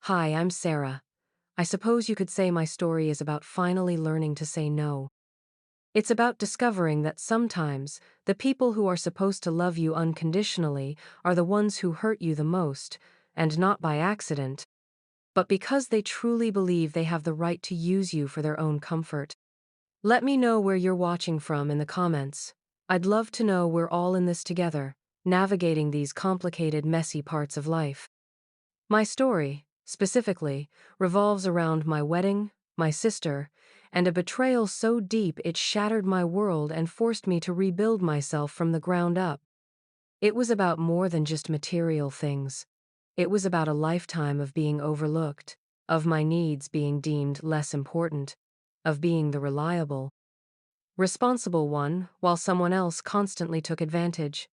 Hi, I'm Sarah. I suppose you could say my story is about finally learning to say no. It's about discovering that sometimes the people who are supposed to love you unconditionally are the ones who hurt you the most, and not by accident, but because they truly believe they have the right to use you for their own comfort. Let me know where you're watching from in the comments. I'd love to know we're all in this together, navigating these complicated, messy parts of life. My story, specifically, revolves around my wedding, my sister, and a betrayal so deep it shattered my world and forced me to rebuild myself from the ground up. It was about more than just material things. It was about a lifetime of being overlooked, of my needs being deemed less important, of being the reliable, responsible one while someone else constantly took advantage.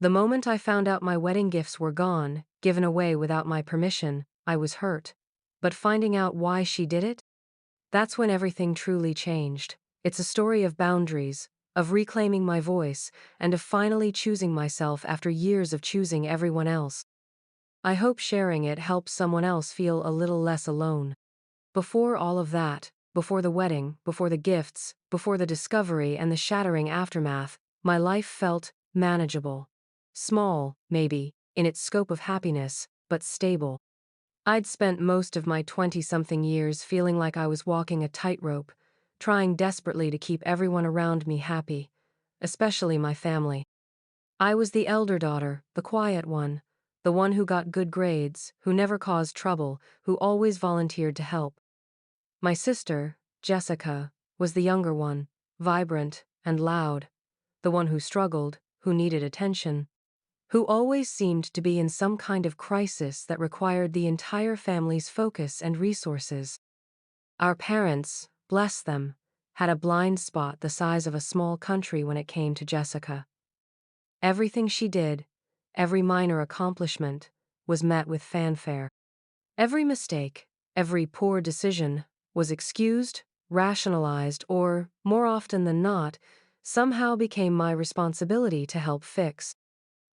The moment I found out my wedding gifts were gone, given away without my permission, I was hurt. But finding out why she did it? That's when everything truly changed. It's a story of boundaries, of reclaiming my voice, and of finally choosing myself after years of choosing everyone else. I hope sharing it helps someone else feel a little less alone. Before all of that, before the wedding, before the gifts, before the discovery and the shattering aftermath, my life felt manageable. Small, maybe, in its scope of happiness, but stable. I'd spent most of my 20-something years feeling like I was walking a tightrope, trying desperately to keep everyone around me happy, especially my family. I was the elder daughter, the quiet one, the one who got good grades, who never caused trouble, who always volunteered to help. My sister, Jessica, was the younger one, vibrant and loud, the one who struggled, who needed attention, who always seemed to be in some kind of crisis that required the entire family's focus and resources. Our parents, bless them, had a blind spot the size of a small country when it came to Jessica. Everything she did, every minor accomplishment, was met with fanfare. Every mistake, every poor decision, was excused, rationalized, or, more often than not, somehow became my responsibility to help fix.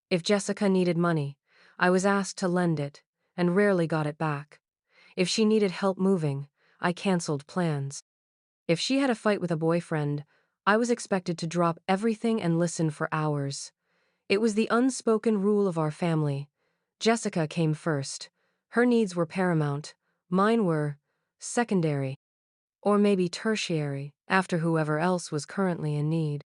If Jessica needed money, I was asked to lend it, and rarely got it back. If she needed help moving, I canceled plans. If she had a fight with a boyfriend, I was expected to drop everything and listen for hours. It was the unspoken rule of our family. Jessica came first. Her needs were paramount. Mine were secondary, or maybe tertiary, after whoever else was currently in need.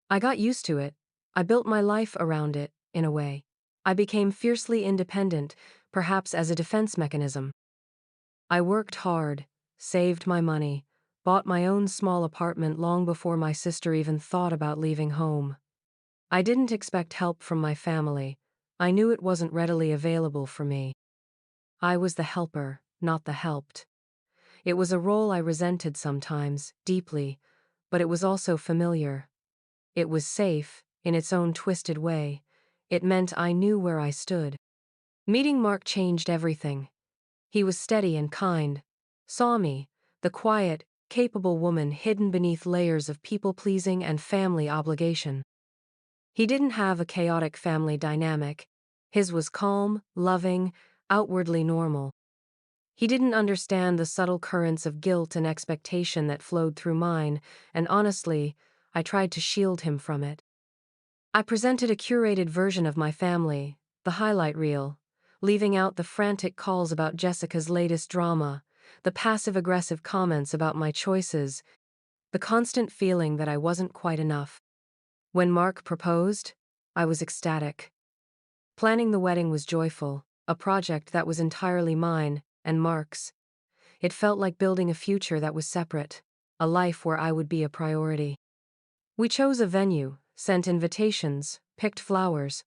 I got used to it. I built my life around it, in a way. I became fiercely independent, perhaps as a defense mechanism. I worked hard, saved my money, bought my own small apartment long before my sister even thought about leaving home. I didn't expect help from my family. I knew it wasn't readily available for me. I was the helper, not the helped. It was a role I resented sometimes, deeply, but it was also familiar. It was safe, in its own twisted way. It meant I knew where I stood. Meeting Mark changed everything. He was steady and kind, saw me, the quiet, capable woman hidden beneath layers of people-pleasing and family obligation. He didn't have a chaotic family dynamic. His was calm, loving, outwardly normal. He didn't understand the subtle currents of guilt and expectation that flowed through mine, and honestly, I tried to shield him from it. I presented a curated version of my family, the highlight reel, leaving out the frantic calls about Jessica's latest drama, the passive-aggressive comments about my choices, the constant feeling that I wasn't quite enough. When Mark proposed, I was ecstatic. Planning the wedding was joyful, a project that was entirely mine and Mark's. It felt like building a future that was separate, a life where I would be a priority. We chose a venue, sent invitations, picked flowers.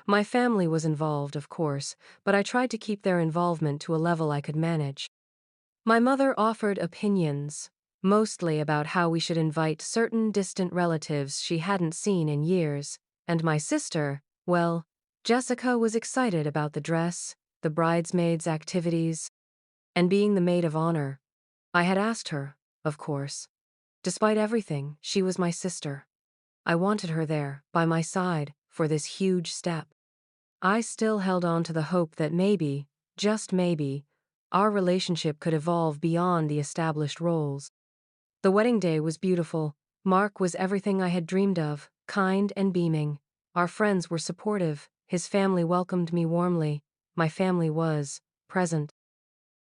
My family was involved, of course, but I tried to keep their involvement to a level I could manage. My mother offered opinions, mostly about how we should invite certain distant relatives she hadn't seen in years, and my sister, well, Jessica was excited about the dress, the bridesmaids' activities, and being the maid of honor. I had asked her, of course. Despite everything, she was my sister. I wanted her there, by my side, for this huge step. I still held on to the hope that maybe, just maybe, Our relationship could evolve beyond the established roles. The wedding day was beautiful. Mark was everything I had dreamed of, kind and beaming. Our friends were supportive. His family welcomed me warmly. My family was present.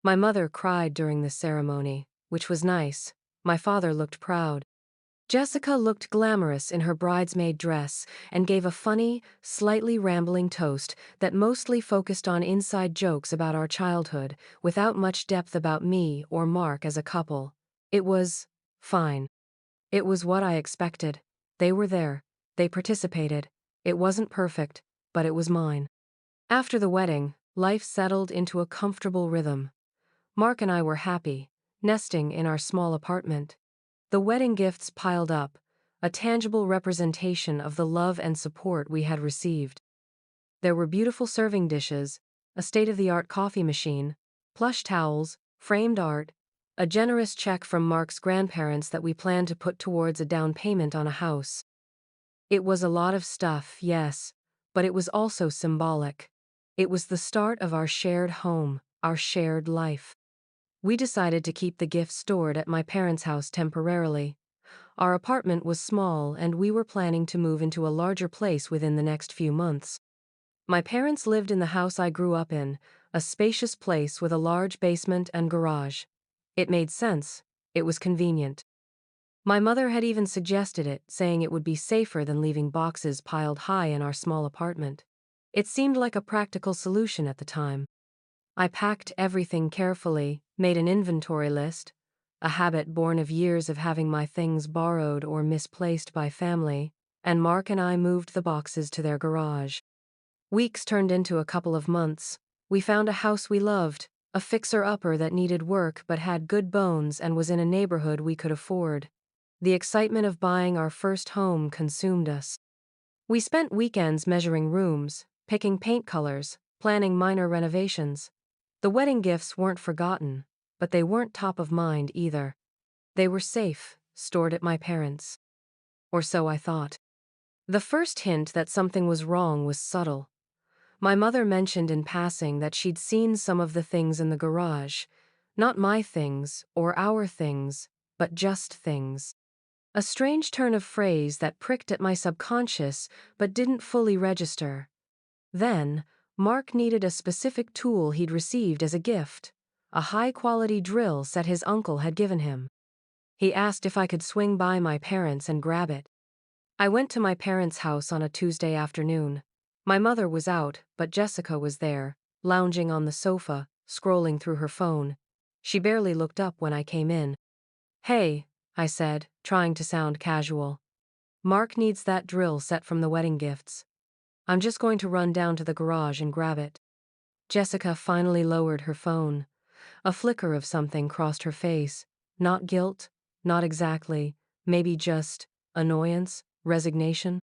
My mother cried during the ceremony, which was nice. My father looked proud. Jessica looked glamorous in her bridesmaid dress and gave a funny, slightly rambling toast that mostly focused on inside jokes about our childhood, without much depth about me or Mark as a couple. It was fine. It was what I expected. They were there. They participated. It wasn't perfect, but it was mine. After the wedding, life settled into a comfortable rhythm. Mark and I were happy, nesting in our small apartment. The wedding gifts piled up, a tangible representation of the love and support we had received. There were beautiful serving dishes, a state-of-the-art coffee machine, plush towels, framed art, a generous check from Mark's grandparents that we planned to put towards a down payment on a house. It was a lot of stuff, yes, but it was also symbolic. It was the start of our shared home, our shared life. We decided to keep the gifts stored at my parents' house temporarily. Our apartment was small and we were planning to move into a larger place within the next few months. My parents lived in the house I grew up in, a spacious place with a large basement and garage. It made sense. It was convenient. My mother had even suggested it, saying it would be safer than leaving boxes piled high in our small apartment. It seemed like a practical solution at the time. I packed everything carefully, made an inventory list, a habit born of years of having my things borrowed or misplaced by family, and Mark and I moved the boxes to their garage. Weeks turned into a couple of months. We found a house we loved, a fixer-upper that needed work but had good bones and was in a neighborhood we could afford. The excitement of buying our first home consumed us. We spent weekends measuring rooms, picking paint colors, planning minor renovations. The wedding gifts weren't forgotten, but they weren't top of mind either. They were safe, stored at my parents'. Or so I thought. The first hint that something was wrong was subtle. My mother mentioned in passing that she'd seen some of the things in the garage. Not my things, or our things, but just things. A strange turn of phrase that pricked at my subconscious but didn't fully register. Then, Mark needed a specific tool he'd received as a gift, a high-quality drill set his uncle had given him. He asked if I could swing by my parents and grab it. I went to my parents' house on a Tuesday afternoon. My mother was out, but Jessica was there, lounging on the sofa, scrolling through her phone. She barely looked up when I came in. "Hey," I said, trying to sound casual. "Mark needs that drill set from the wedding gifts. I'm just going to run down to the garage and grab it." Jessica finally lowered her phone. A flicker of something crossed her face. Not guilt, not exactly, maybe just annoyance, resignation.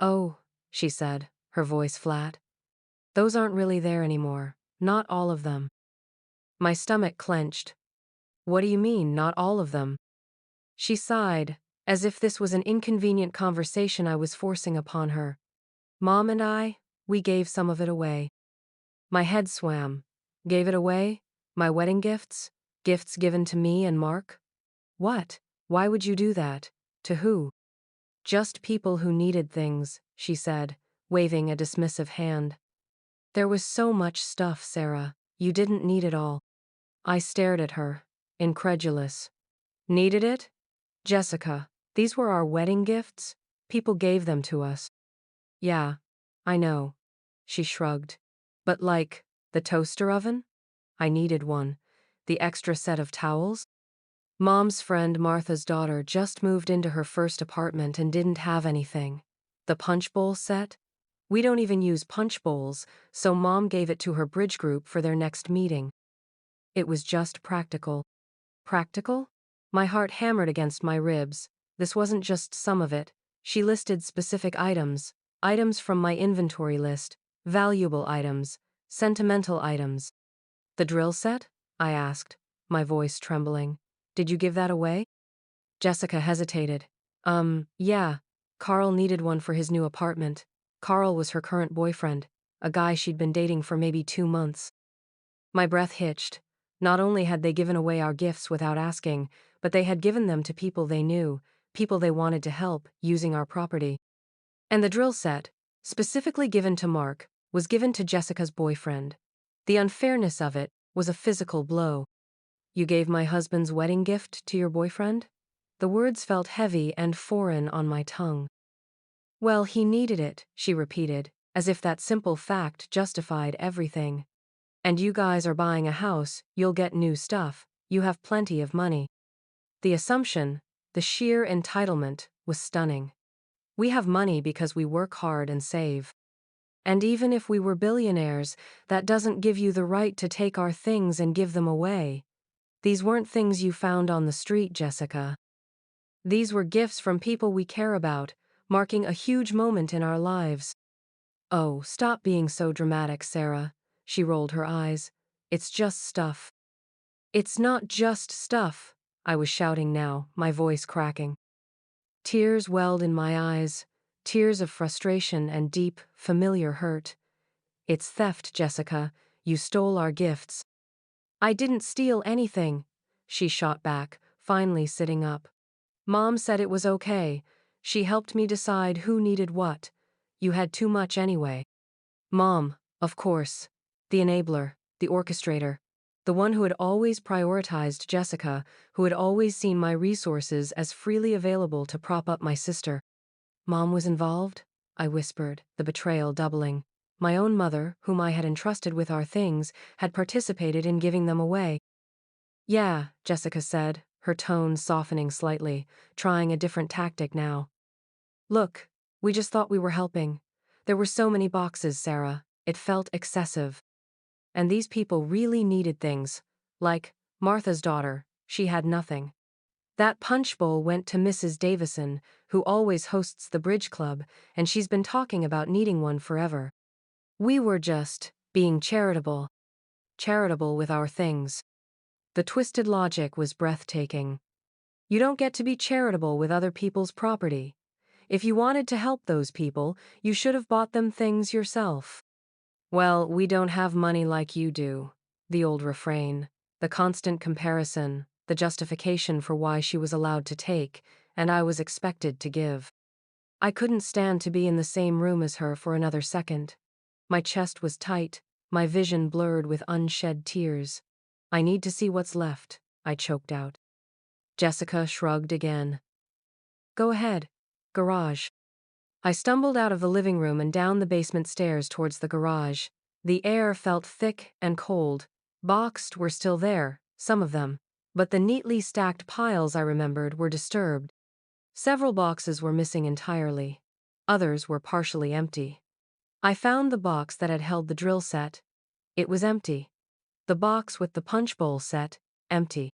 "Oh," she said, her voice flat. "Those aren't really there anymore. Not all of them." My stomach clenched. "What do you mean, not all of them?" She sighed, as if this was an inconvenient conversation I was forcing upon her. "Mom and I, we gave some of it away." My head swam. Gave it away? My wedding gifts? Gifts given to me and Mark? What? Why would you do that? To who? "Just people who needed things," she said, waving a dismissive hand. "There was so much stuff, Sarah. You didn't need it all." I stared at her, incredulous. "Needed it? Jessica, these were our wedding gifts? People gave them to us." "Yeah, I know." She shrugged. "But like, the toaster oven? I needed one. The extra set of towels? Mom's friend Martha's daughter just moved into her first apartment and didn't have anything. The punch bowl set? We don't even use punch bowls, so Mom gave it to her bridge group for their next meeting. It was just practical." Practical? My heart hammered against my ribs. This wasn't just some of it. She listed specific items, items from my inventory list, valuable items, sentimental items. "The drill set?" I asked, my voice trembling. "Did you give that away?" Jessica hesitated. Yeah. Carl needed one for his new apartment. Carl was her current boyfriend, a guy she'd been dating for maybe 2 months. My breath hitched. Not only had they given away our gifts without asking, but they had given them to people they knew, people they wanted to help, using our property. And the drill set, specifically given to Mark, was given to Jessica's boyfriend. The unfairness of it was a physical blow. You gave my husband's wedding gift to your boyfriend? The words felt heavy and foreign on my tongue. Well, he needed it, she repeated, as if that simple fact justified everything. And you guys are buying a house, you'll get new stuff, you have plenty of money. The assumption, the sheer entitlement, was stunning. We have money because we work hard and save. And even if we were billionaires, that doesn't give you the right to take our things and give them away. These weren't things you found on the street, Jessica. These were gifts from people we care about, marking a huge moment in our lives. Oh, stop being so dramatic, Sarah. She rolled her eyes. It's just stuff. It's not just stuff, I was shouting now, my voice cracking. Tears welled in my eyes, tears of frustration and deep, familiar hurt. It's theft, Jessica. You stole our gifts. I didn't steal anything, she shot back, finally sitting up. Mom said it was okay. She helped me decide who needed what. You had too much anyway. Mom, of course. The enabler, the orchestrator. The one who had always prioritized Jessica, who had always seen my resources as freely available to prop up my sister. Mom was involved? I whispered, the betrayal doubling. My own mother, whom I had entrusted with our things, had participated in giving them away. Yeah, Jessica said, her tone softening slightly, trying a different tactic now. Look, we just thought we were helping. There were so many boxes, Sarah. It felt excessive. And these people really needed things. Like Martha's daughter, she had nothing. That punch bowl went to Mrs. Davison, who always hosts the bridge club, and she's been talking about needing one forever. We were just being charitable. Charitable with our things. The twisted logic was breathtaking. You don't get to be charitable with other people's property. If you wanted to help those people, you should have bought them things yourself. Well, we don't have money like you do. The old refrain, the constant comparison, the justification for why she was allowed to take, and I was expected to give. I couldn't stand to be in the same room as her for another second. My chest was tight, my vision blurred with unshed tears. I need to see what's left, I choked out. Jessica shrugged again. Go ahead. Garage. I stumbled out of the living room and down the basement stairs towards the garage. The air felt thick and cold. Boxed were still there, some of them, but the neatly stacked piles I remembered were disturbed. Several boxes were missing entirely. Others were partially empty. I found the box that had held the drill set. It was empty. The box with the punch bowl set, empty.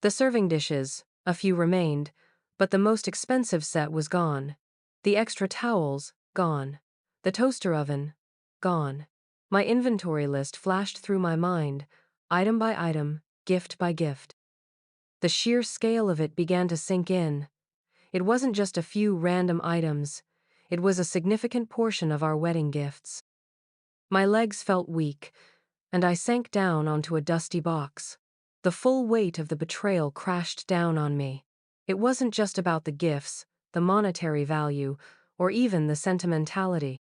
The serving dishes, a few remained, but the most expensive set was gone. The extra towels, gone. The toaster oven, gone. My inventory list flashed through my mind, item by item, gift by gift. The sheer scale of it began to sink in. It wasn't just a few random items. It was a significant portion of our wedding gifts. My legs felt weak, and I sank down onto a dusty box. The full weight of the betrayal crashed down on me. It wasn't just about the gifts, the monetary value, or even the sentimentality.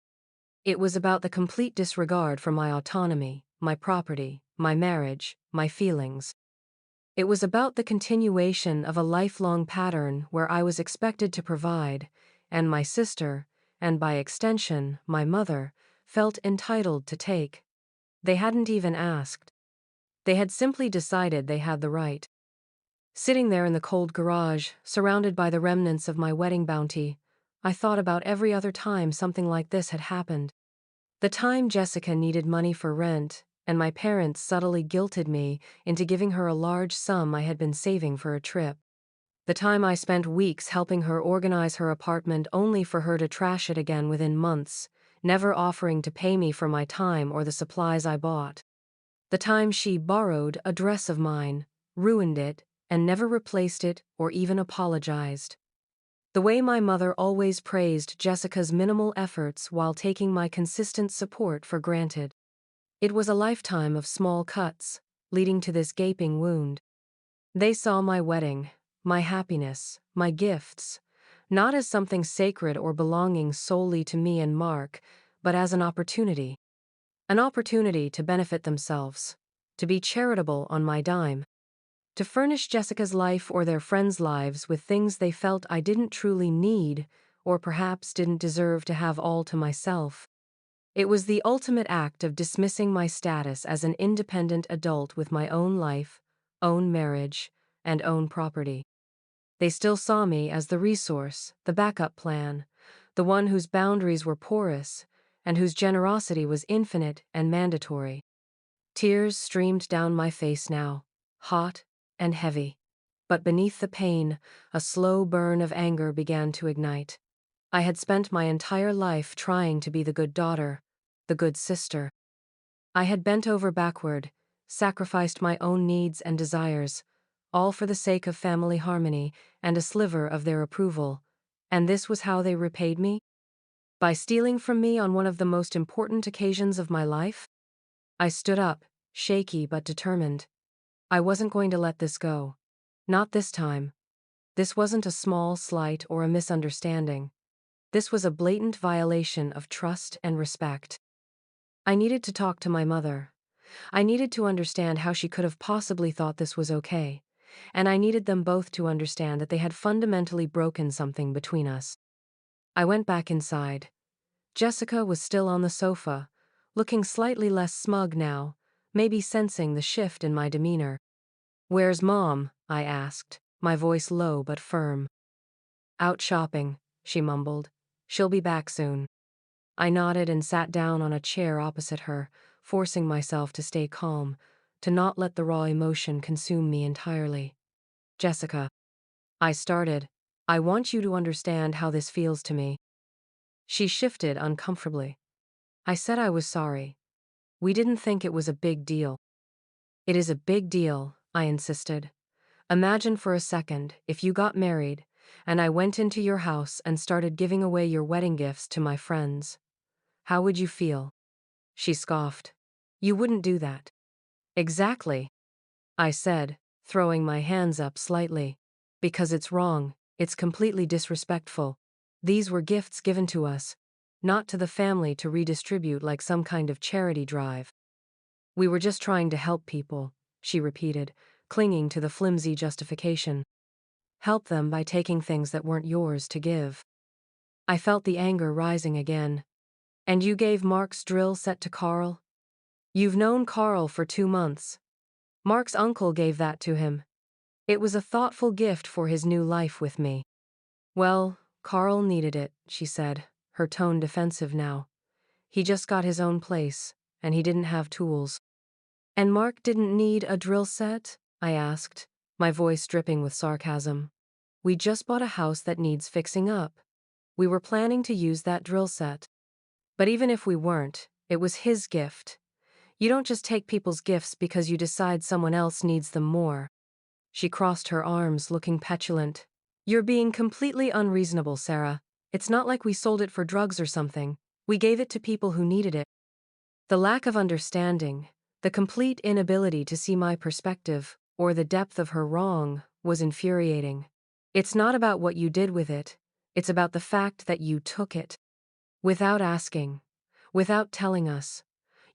It was about the complete disregard for my autonomy, my property, my marriage, my feelings. It was about the continuation of a lifelong pattern where I was expected to provide, and my sister, and by extension, my mother, felt entitled to take. They hadn't even asked. They had simply decided they had the right. Sitting there in the cold garage, surrounded by the remnants of my wedding bounty, I thought about every other time something like this had happened. The time Jessica needed money for rent, and my parents subtly guilted me into giving her a large sum I had been saving for a trip. The time I spent weeks helping her organize her apartment only for her to trash it again within months, never offering to pay me for my time or the supplies I bought. The time she borrowed a dress of mine, ruined it, and never replaced it or even apologized. The way my mother always praised Jessica's minimal efforts while taking my consistent support for granted. It was a lifetime of small cuts, leading to this gaping wound. They saw my wedding, my happiness, my gifts, not as something sacred or belonging solely to me and Mark, but as an opportunity. An opportunity to benefit themselves, to be charitable on my dime, to furnish Jessica's life or their friends' lives with things they felt I didn't truly need, or perhaps didn't deserve to have all to myself. It was the ultimate act of dismissing my status as an independent adult with my own life, own marriage, and own property. They still saw me as the resource, the backup plan, the one whose boundaries were porous, and whose generosity was infinite and mandatory. Tears streamed down my face now, hot and heavy. But beneath the pain, a slow burn of anger began to ignite. I had spent my entire life trying to be the good daughter, the good sister. I had bent over backward, sacrificed my own needs and desires, all for the sake of family harmony and a sliver of their approval. And this was how they repaid me? By stealing from me on one of the most important occasions of my life? I stood up, shaky but determined. I wasn't going to let this go. Not this time. This wasn't a small slight or a misunderstanding. This was a blatant violation of trust and respect. I needed to talk to my mother. I needed to understand how she could have possibly thought this was okay. And I needed them both to understand that they had fundamentally broken something between us. I went back inside. Jessica was still on the sofa, looking slightly less smug now, maybe sensing the shift in my demeanor. "Where's Mom?" I asked, my voice low but firm. "Out shopping," she mumbled. "She'll be back soon." I nodded and sat down on a chair opposite her, forcing myself to stay calm, to not let the raw emotion consume me entirely. "Jessica," I started, "I want you to understand how this feels to me." She shifted uncomfortably. I said I was sorry. We didn't think it was a big deal. "It is a big deal," I insisted. "Imagine for a second if you got married, and I went into your house and started giving away your wedding gifts to my friends. How would you feel?" She scoffed. "You wouldn't do that." "Exactly," I said, throwing my hands up slightly. "Because it's wrong, it's completely disrespectful. These were gifts given to us, not to the family to redistribute like some kind of charity drive." "We were just trying to help people," she repeated, clinging to the flimsy justification. "Help them by taking things that weren't yours to give." I felt the anger rising again. "And you gave Mark's drill set to Carl? You've known Carl for 2 months. Mark's uncle gave that to him. It was a thoughtful gift for his new life with me." "Well, Carl needed it," she said, her tone defensive now. "He just got his own place, and he didn't have tools." "And Mark didn't need a drill set?" I asked, my voice dripping with sarcasm. "We just bought a house that needs fixing up. We were planning to use that drill set. But even if we weren't, it was his gift. You don't just take people's gifts because you decide someone else needs them more." She crossed her arms, looking petulant. "You're being completely unreasonable, Sarah. It's not like we sold it for drugs or something. We gave it to people who needed it." The lack of understanding, the complete inability to see my perspective, or the depth of her wrong, was infuriating. "It's not about what you did with it. It's about the fact that you took it. Without asking. Without telling us.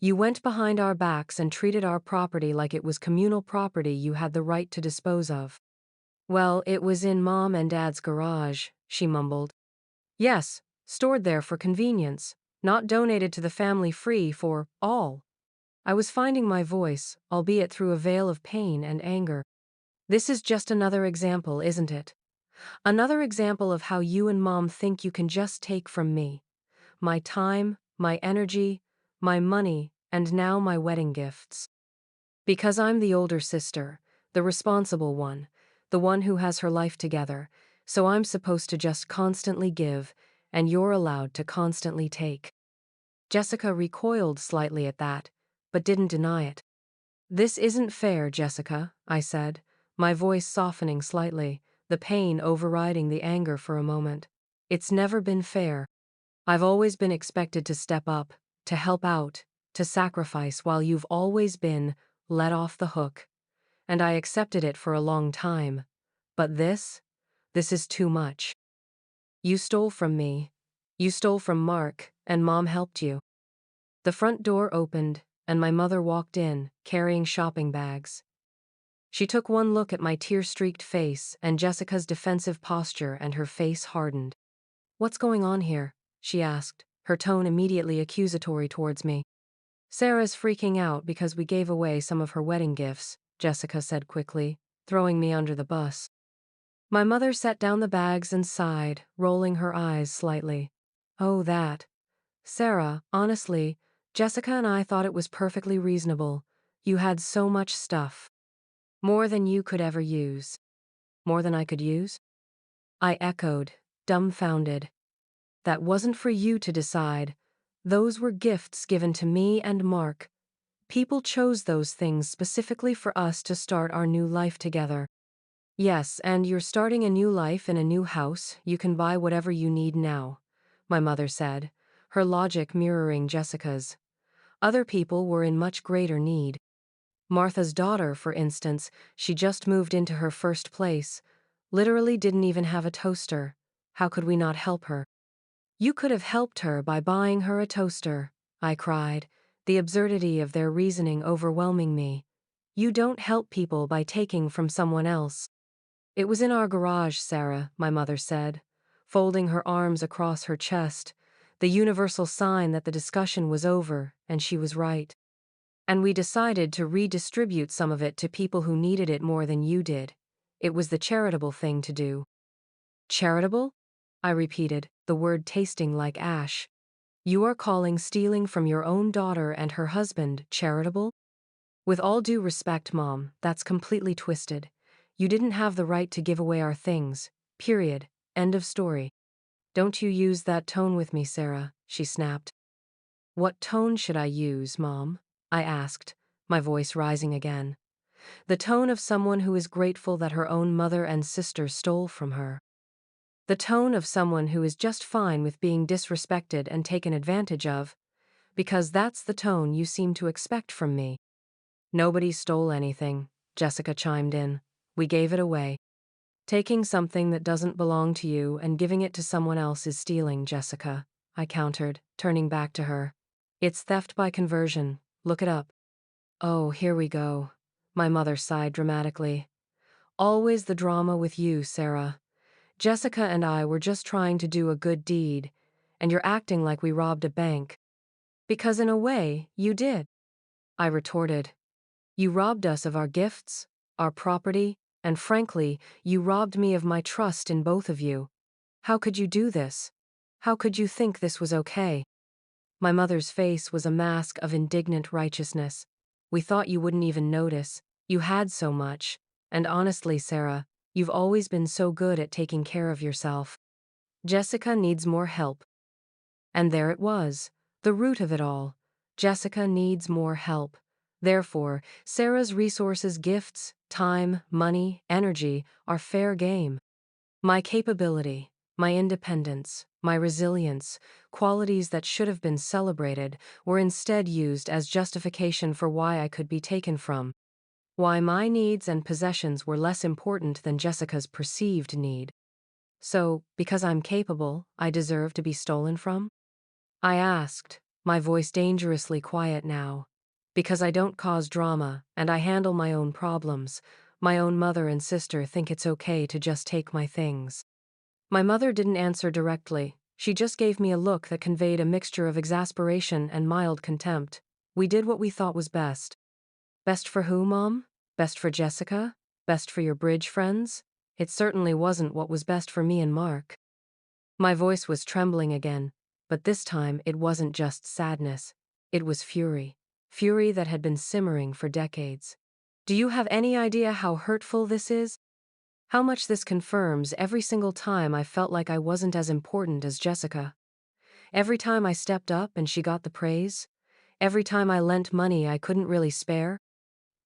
You went behind our backs and treated our property like it was communal property you had the right to dispose of." "Well, it was in Mom and Dad's garage," she mumbled. "Yes, stored there for convenience, not donated to the family free for all." I was finding my voice, albeit through a veil of pain and anger. "This is just another example, isn't it? Another example of how you and Mom think you can just take from me. My time, my energy, my money, and now my wedding gifts. Because I'm the older sister, the responsible one, the one who has her life together, so I'm supposed to just constantly give, and you're allowed to constantly take." Jessica recoiled slightly at that, but didn't deny it. "This isn't fair, Jessica," I said, my voice softening slightly, the pain overriding the anger for a moment. "It's never been fair. I've always been expected to step up, to help out, to sacrifice while you've always been let off the hook. And I accepted it for a long time. But this is too much. You stole from me. You stole from Mark, and Mom helped you. The front door opened, and my mother walked in, carrying shopping bags. She took one look at my tear-streaked face and Jessica's defensive posture, and her face hardened. "What's going on here?" she asked, her tone immediately accusatory towards me. "Sarah's freaking out because we gave away some of her wedding gifts," Jessica said quickly, throwing me under the bus. My mother set down the bags and sighed, rolling her eyes slightly. "Oh, that. Sarah, honestly, Jessica and I thought it was perfectly reasonable. You had so much stuff. More than you could ever use." "More than I could use?" I echoed, dumbfounded. "That wasn't for you to decide. Those were gifts given to me and Mark. People chose those things specifically for us to start our new life together." "Yes, and you're starting a new life in a new house. You can buy whatever you need now," my mother said, her logic mirroring Jessica's. "Other people were in much greater need. Martha's daughter, for instance, she just moved into her first place. Literally didn't even have a toaster. How could we not help her?" "You could have helped her by buying her a toaster," I cried, the absurdity of their reasoning overwhelming me. "You don't help people by taking from someone else." "It was in our garage, Sarah," my mother said, folding her arms across her chest, the universal sign that the discussion was over, and she was right. "And we decided to redistribute some of it to people who needed it more than you did. It was the charitable thing to do." "Charitable?" I repeated, the word tasting like ash. "You are calling stealing from your own daughter and her husband charitable? With all due respect, Mom, that's completely twisted. You didn't have the right to give away our things. Period. End of story." "Don't you use that tone with me, Sarah," she snapped. "What tone should I use, Mom?" I asked, my voice rising again. "The tone of someone who is grateful that her own mother and sister stole from her. The tone of someone who is just fine with being disrespected and taken advantage of, because that's the tone you seem to expect from me." "Nobody stole anything," Jessica chimed in. "We gave it away." "Taking something that doesn't belong to you and giving it to someone else is stealing, Jessica," I countered, turning back to her. "It's theft by conversion. Look it up." "Oh, here we go," my mother sighed dramatically. "Always the drama with you, Sarah. Jessica and I were just trying to do a good deed, and you're acting like we robbed a bank." "Because in a way, you did," I retorted. "You robbed us of our gifts, our property, and frankly, you robbed me of my trust in both of you. How could you do this? How could you think this was okay?" My mother's face was a mask of indignant righteousness. "We thought you wouldn't even notice. You had so much. And honestly, Sarah, you've always been so good at taking care of yourself. Jessica needs more help." And there it was, the root of it all. Jessica needs more help. Therefore, Sarah's resources, gifts, time, money, energy are fair game. My capability, my independence, my resilience, qualities that should have been celebrated, were instead used as justification for why I could be taken from. Why my needs and possessions were less important than Jessica's perceived need. So, because I'm capable, I deserve to be stolen from? I asked, my voice dangerously quiet now. Because I don't cause drama, and I handle my own problems, my own mother and sister think it's okay to just take my things. My mother didn't answer directly. She just gave me a look that conveyed a mixture of exasperation and mild contempt. "We did what we thought was best." "Best for who, Mom? Best for Jessica? Best for your bridge friends? It certainly wasn't what was best for me and Mark." My voice was trembling again, but this time it wasn't just sadness. It was fury. Fury that had been simmering for decades. "Do you have any idea how hurtful this is? How much this confirms every single time I felt like I wasn't as important as Jessica? Every time I stepped up and she got the praise? Every time I lent money I couldn't really spare?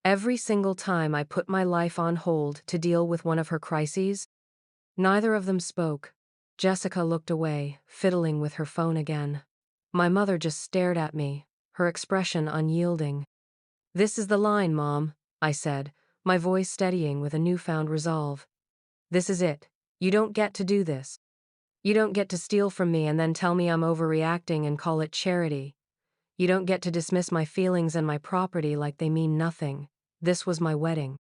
Every single time I put my life on hold to deal with one of her crises?" Neither of them spoke. Jessica looked away, fiddling with her phone again. My mother just stared at me, her expression unyielding. "This is the line, Mom," I said, my voice steadying with a newfound resolve. "This is it. You don't get to do this. You don't get to steal from me and then tell me I'm overreacting and call it charity. You don't get to dismiss my feelings and my property like they mean nothing. This was my wedding.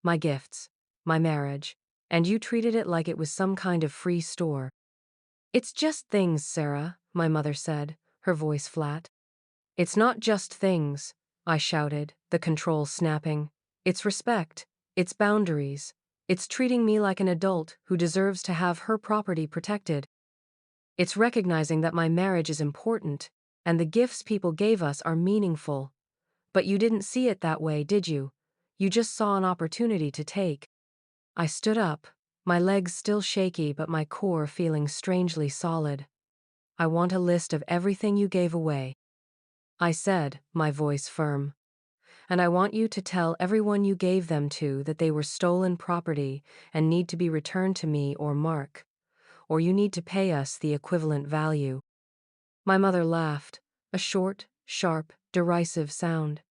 My gifts. My marriage. And you treated it like it was some kind of free store." "It's just things, Sarah," my mother said, her voice flat. "It's not just things," I shouted, the control snapping. "It's respect. It's boundaries. It's treating me like an adult who deserves to have her property protected. It's recognizing that my marriage is important, and the gifts people gave us are meaningful. But you didn't see it that way, did you? You just saw an opportunity to take." I stood up, my legs still shaky but my core feeling strangely solid. "I want a list of everything you gave away," I said, my voice firm. "And I want you to tell everyone you gave them to that they were stolen property and need to be returned to me or Mark. Or you need to pay us the equivalent value." My mother laughed, a short, sharp, derisive sound.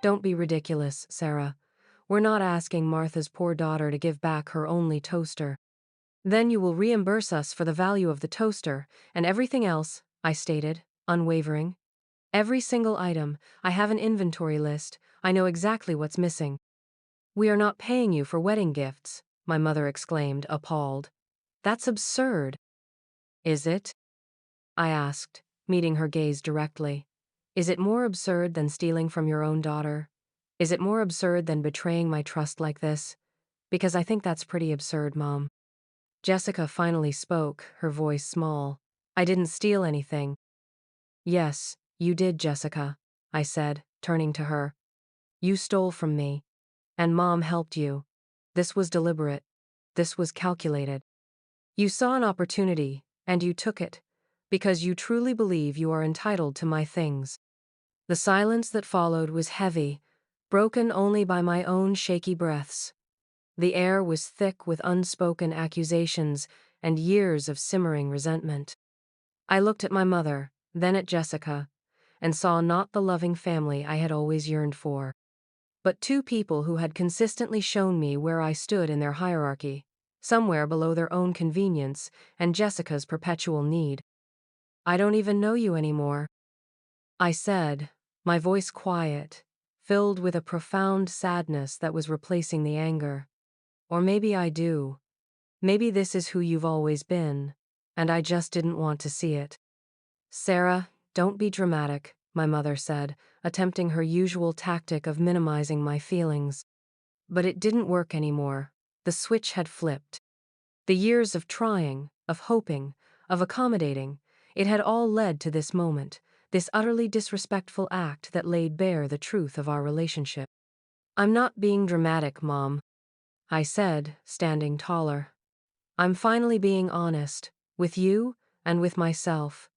"Don't be ridiculous, Sarah. We're not asking Martha's poor daughter to give back her only toaster." "Then you will reimburse us for the value of the toaster, and everything else," I stated, unwavering. "Every single item. I have an inventory list. I know exactly what's missing." "We are not paying you for wedding gifts," my mother exclaimed, appalled. "That's absurd." "Is it?" I asked, meeting her gaze directly. "Is it more absurd than stealing from your own daughter? Is it more absurd than betraying my trust like this? Because I think that's pretty absurd, Mom." Jessica finally spoke, her voice small. "I didn't steal anything." "Yes, you did, Jessica," I said, turning to her. "You stole from me. And Mom helped you. This was deliberate. This was calculated. You saw an opportunity, and you took it, because you truly believe you are entitled to my things." The silence that followed was heavy, broken only by my own shaky breaths. The air was thick with unspoken accusations and years of simmering resentment. I looked at my mother, then at Jessica, and saw not the loving family I had always yearned for, but two people who had consistently shown me where I stood in their hierarchy, somewhere below their own convenience and Jessica's perpetual need. "I don't even know you anymore," I said, my voice quiet, filled with a profound sadness that was replacing the anger. "Or maybe I do. Maybe this is who you've always been, and I just didn't want to see it." "Sarah, don't be dramatic," my mother said, attempting her usual tactic of minimizing my feelings. But it didn't work anymore. The switch had flipped. The years of trying, of hoping, of accommodating, it had all led to this moment, this utterly disrespectful act that laid bare the truth of our relationship. "I'm not being dramatic, Mom," I said, standing taller. "I'm finally being honest, with you and with myself.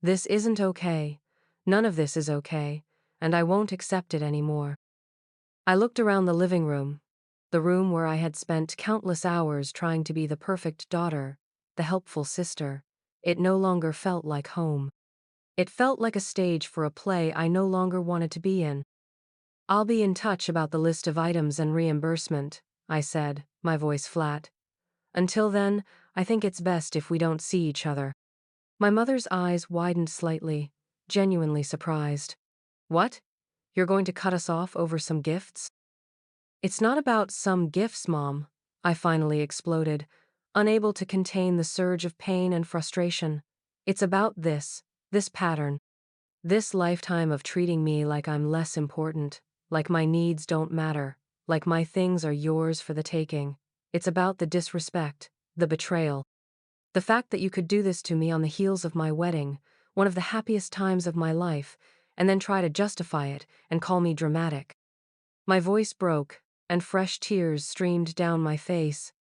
This isn't okay. None of this is okay, and I won't accept it anymore." I looked around the living room, the room where I had spent countless hours trying to be the perfect daughter, the helpful sister. It no longer felt like home. It felt like a stage for a play I no longer wanted to be in. "I'll be in touch about the list of items and reimbursement," I said, my voice flat. "Until then, I think it's best if we don't see each other." My mother's eyes widened slightly, genuinely surprised. "What? You're going to cut us off over some gifts?" "It's not about some gifts, Mom," I finally exploded, unable to contain the surge of pain and frustration. "It's about this pattern. This lifetime of treating me like I'm less important, like my needs don't matter, like my things are yours for the taking. It's about the disrespect, the betrayal. The fact that you could do this to me on the heels of my wedding, one of the happiest times of my life, and then try to justify it and call me dramatic." My voice broke, and fresh tears streamed down my face.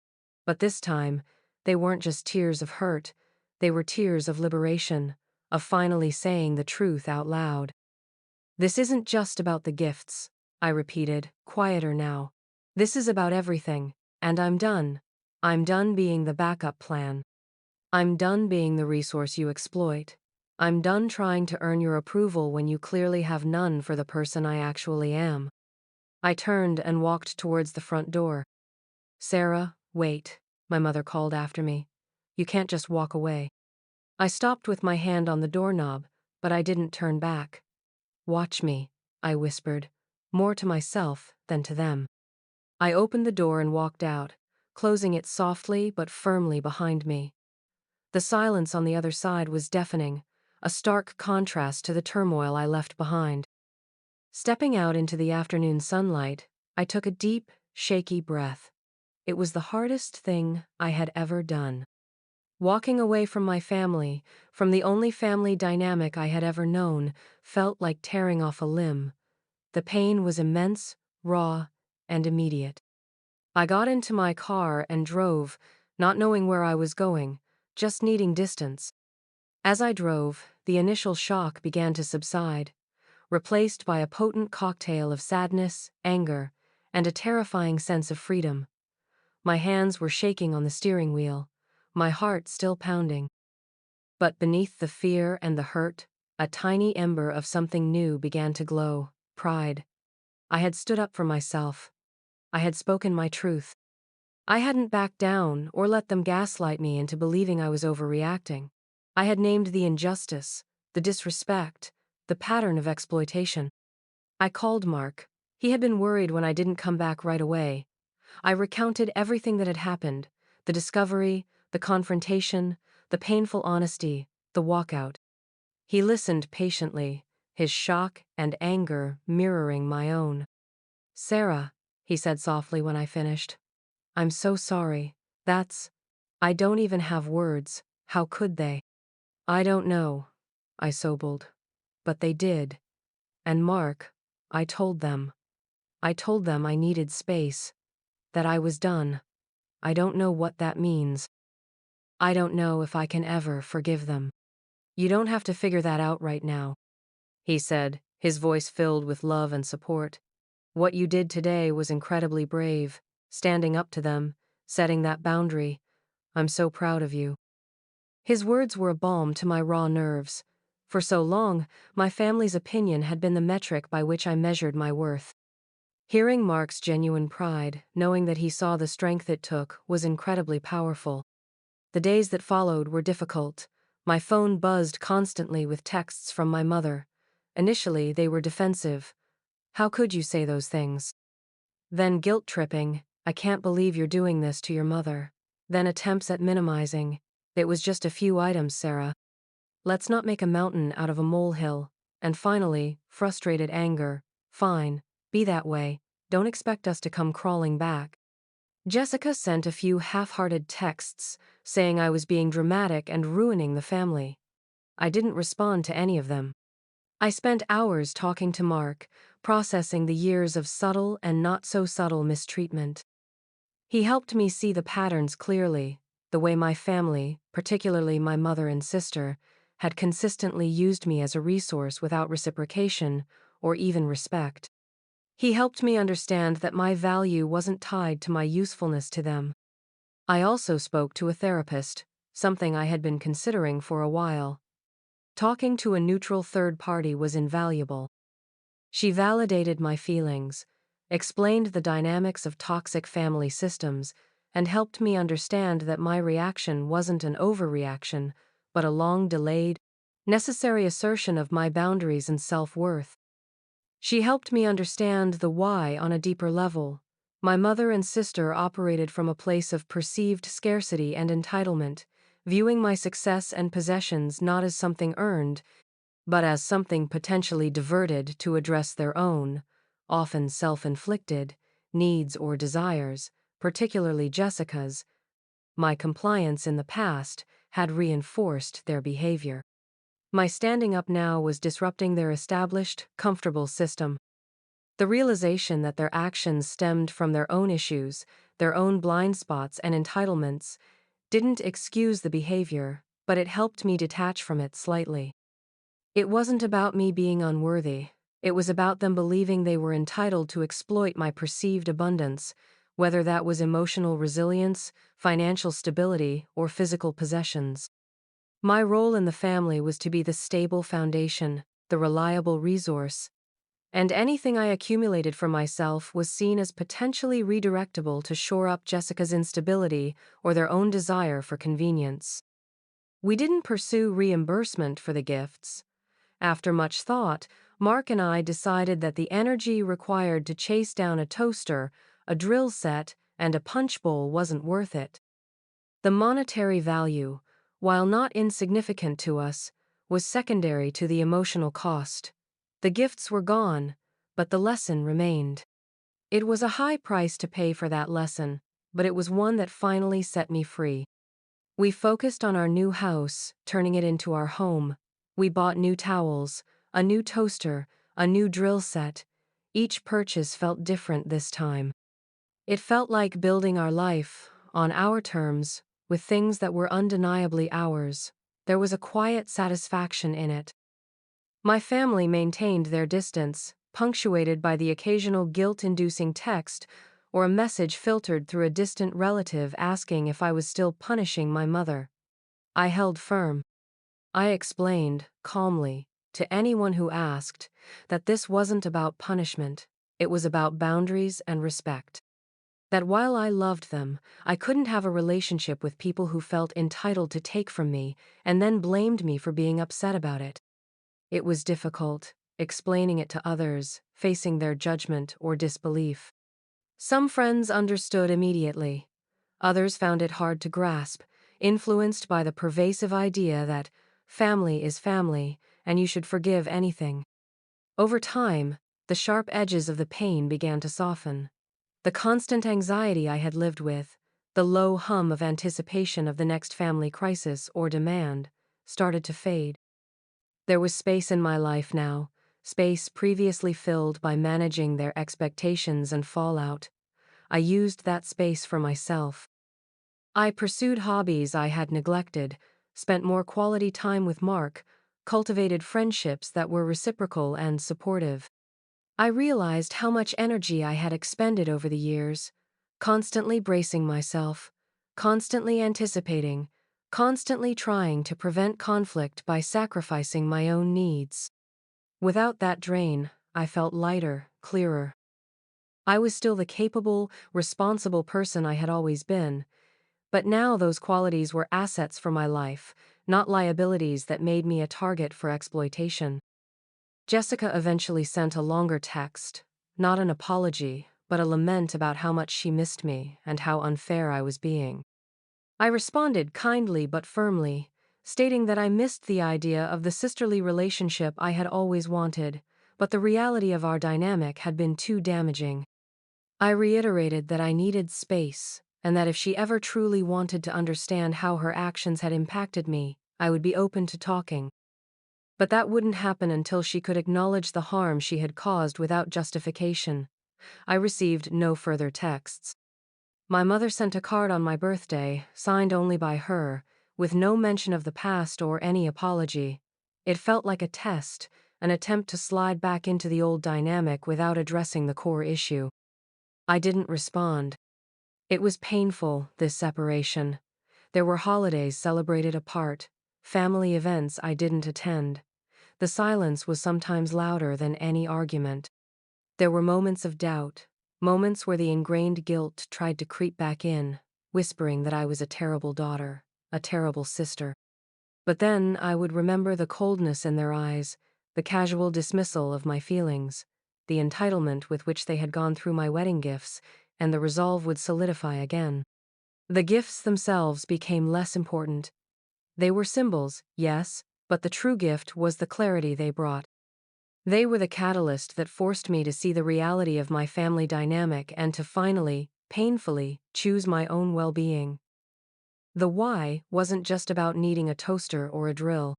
But this time, they weren't just tears of hurt, they were tears of liberation, of finally saying the truth out loud. "This isn't just about the gifts," I repeated, quieter now. "This is about everything, and I'm done. I'm done being the backup plan. I'm done being the resource you exploit. I'm done trying to earn your approval when you clearly have none for the person I actually am. I turned and walked towards the front door. Sarah, wait, my mother called after me. You can't just walk away. I stopped with my hand on the doorknob, but I didn't turn back. Watch me, I whispered, more to myself than to them. I opened the door and walked out, closing it softly but firmly behind me. The silence on the other side was deafening, a stark contrast to the turmoil I left behind. Stepping out into the afternoon sunlight, I took a deep, shaky breath. It was the hardest thing I had ever done. Walking away from my family, from the only family dynamic I had ever known, felt like tearing off a limb. The pain was immense, raw, and immediate. I got into my car and drove, not knowing where I was going, just needing distance. As I drove, the initial shock began to subside, replaced by a potent cocktail of sadness, anger, and a terrifying sense of freedom. My hands were shaking on the steering wheel, my heart still pounding. But beneath the fear and the hurt, a tiny ember of something new began to glow: pride. I had stood up for myself. I had spoken my truth. I hadn't backed down or let them gaslight me into believing I was overreacting. I had named the injustice, the disrespect, the pattern of exploitation. I called Mark. He had been worried when I didn't come back right away. I recounted everything that had happened: the discovery, the confrontation, the painful honesty, the walkout. He listened patiently, his shock and anger mirroring my own. Sarah, he said softly when I finished, I'm so sorry. I don't even have words. How could they? I don't know, I sobled. But they did. And Mark, I told them. I told them I needed space, that I was done. I don't know what that means. I don't know if I can ever forgive them. You don't have to figure that out right now, he said, his voice filled with love and support. What you did today was incredibly brave, standing up to them, setting that boundary. I'm so proud of you. His words were a balm to my raw nerves. For so long, my family's opinion had been the metric by which I measured my worth. Hearing Mark's genuine pride, knowing that he saw the strength it took, was incredibly powerful. The days that followed were difficult. My phone buzzed constantly with texts from my mother. Initially, they were defensive. How could you say those things? Then guilt-tripping, I can't believe you're doing this to your mother. Then attempts at minimizing. It was just a few items, Sarah. Let's not make a mountain out of a molehill. And finally, frustrated anger. Fine, be that way. Don't expect us to come crawling back. Jessica sent a few half-hearted texts, saying I was being dramatic and ruining the family. I didn't respond to any of them. I spent hours talking to Mark, processing the years of subtle and not-so-subtle mistreatment. He helped me see the patterns clearly, the way my family, particularly my mother and sister, had consistently used me as a resource without reciprocation or even respect. He helped me understand that my value wasn't tied to my usefulness to them. I also spoke to a therapist, something I had been considering for a while. Talking to a neutral third party was invaluable. She validated my feelings, explained the dynamics of toxic family systems, and helped me understand that my reaction wasn't an overreaction, but a long-delayed, necessary assertion of my boundaries and self-worth. She helped me understand the why on a deeper level. My mother and sister operated from a place of perceived scarcity and entitlement, viewing my success and possessions not as something earned, but as something potentially diverted to address their own, often self-inflicted, needs or desires, particularly Jessica's. My compliance in the past had reinforced their behavior. My standing up now was disrupting their established, comfortable system. The realization that their actions stemmed from their own issues, their own blind spots and entitlements, didn't excuse the behavior, but it helped me detach from it slightly. It wasn't about me being unworthy. It was about them believing they were entitled to exploit my perceived abundance, whether that was emotional resilience, financial stability, or physical possessions. My role in the family was to be the stable foundation, the reliable resource, and anything I accumulated for myself was seen as potentially redirectable to shore up Jessica's instability or their own desire for convenience. We didn't pursue reimbursement for the gifts. After much thought, Mark and I decided that the energy required to chase down a toaster, a drill set, and a punch bowl wasn't worth it. The monetary value, while not insignificant to us, was secondary to the emotional cost. The gifts were gone, but the lesson remained. It was a high price to pay for that lesson, but it was one that finally set me free. We focused on our new house, turning it into our home. We bought new towels, a new toaster, a new drill set. Each purchase felt different this time. It felt like building our life, on our terms, with things that were undeniably ours. There was a quiet satisfaction in it. My family maintained their distance, punctuated by the occasional guilt-inducing text or a message filtered through a distant relative asking if I was still punishing my mother. I held firm. I explained, calmly, to anyone who asked, that this wasn't about punishment, it was about boundaries and respect. That while I loved them, I couldn't have a relationship with people who felt entitled to take from me and then blamed me for being upset about it. It was difficult, explaining it to others, facing their judgment or disbelief. Some friends understood immediately. Others found it hard to grasp, influenced by the pervasive idea that family is family and you should forgive anything. Over time, the sharp edges of the pain began to soften. The constant anxiety I had lived with, the low hum of anticipation of the next family crisis or demand, started to fade. There was space in my life now, space previously filled by managing their expectations and fallout. I used that space for myself. I pursued hobbies I had neglected, spent more quality time with Mark, cultivated friendships that were reciprocal and supportive. I realized how much energy I had expended over the years, constantly bracing myself, constantly anticipating, constantly trying to prevent conflict by sacrificing my own needs. Without that drain, I felt lighter, clearer. I was still the capable, responsible person I had always been, but now those qualities were assets for my life, not liabilities that made me a target for exploitation. Jessica eventually sent a longer text, not an apology, but a lament about how much she missed me and how unfair I was being. I responded kindly but firmly, stating that I missed the idea of the sisterly relationship I had always wanted, but the reality of our dynamic had been too damaging. I reiterated that I needed space, and that if she ever truly wanted to understand how her actions had impacted me, I would be open to talking. But that wouldn't happen until she could acknowledge the harm she had caused without justification. I received no further texts. My mother sent a card on my birthday, signed only by her, with no mention of the past or any apology. It felt like a test, an attempt to slide back into the old dynamic without addressing the core issue. I didn't respond. It was painful, this separation. There were holidays celebrated apart, family events I didn't attend. The silence was sometimes louder than any argument. There were moments of doubt, moments where the ingrained guilt tried to creep back in, whispering that I was a terrible daughter, a terrible sister. But then I would remember the coldness in their eyes, the casual dismissal of my feelings, the entitlement with which they had gone through my wedding gifts, and the resolve would solidify again. The gifts themselves became less important. They were symbols, yes, but the true gift was the clarity they brought. They were the catalyst that forced me to see the reality of my family dynamic and to finally, painfully, choose my own well-being. The why wasn't just about needing a toaster or a drill.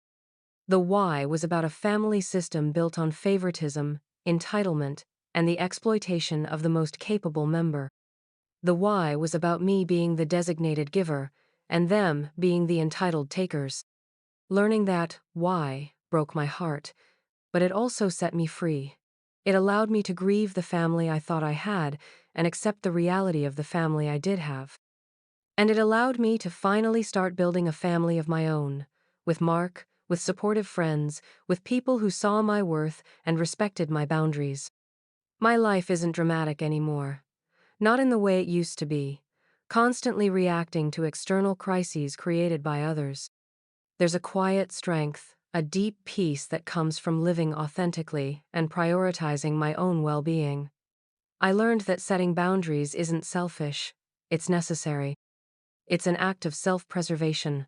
The why was about a family system built on favoritism, entitlement, and the exploitation of the most capable member. The why was about me being the designated giver, and them being the entitled takers. Learning that why broke my heart, but it also set me free. It allowed me to grieve the family I thought I had and accept the reality of the family I did have. And it allowed me to finally start building a family of my own, with Mark, with supportive friends, with people who saw my worth and respected my boundaries. My life isn't dramatic anymore. Not in the way it used to be, constantly reacting to external crises created by others. There's a quiet strength, a deep peace that comes from living authentically and prioritizing my own well-being. I learned that setting boundaries isn't selfish, it's necessary. It's an act of self-preservation,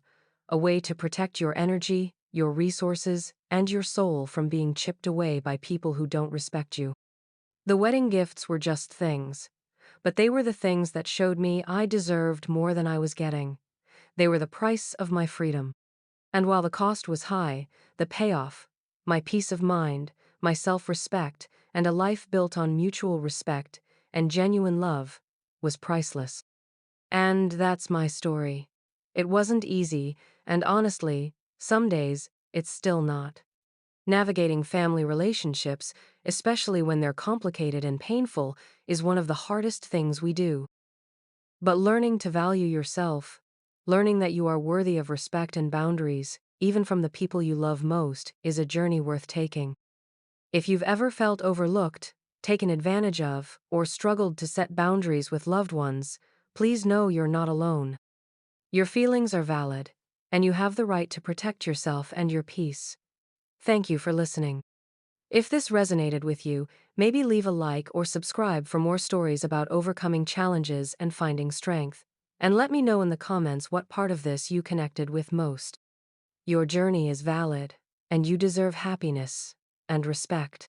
a way to protect your energy, your resources, and your soul from being chipped away by people who don't respect you. The wedding gifts were just things, but they were the things that showed me I deserved more than I was getting. They were the price of my freedom. And while the cost was high, the payoff, my peace of mind, my self-respect, and a life built on mutual respect and genuine love, was priceless. And that's my story. It wasn't easy, and honestly, some days, it's still not. Navigating family relationships, especially when they're complicated and painful, is one of the hardest things we do. But learning to value yourself, learning that you are worthy of respect and boundaries, even from the people you love most, is a journey worth taking. If you've ever felt overlooked, taken advantage of, or struggled to set boundaries with loved ones, please know you're not alone. Your feelings are valid, and you have the right to protect yourself and your peace. Thank you for listening. If this resonated with you, maybe leave a like or subscribe for more stories about overcoming challenges and finding strength. And let me know in the comments what part of this you connected with most. Your journey is valid, and you deserve happiness and respect.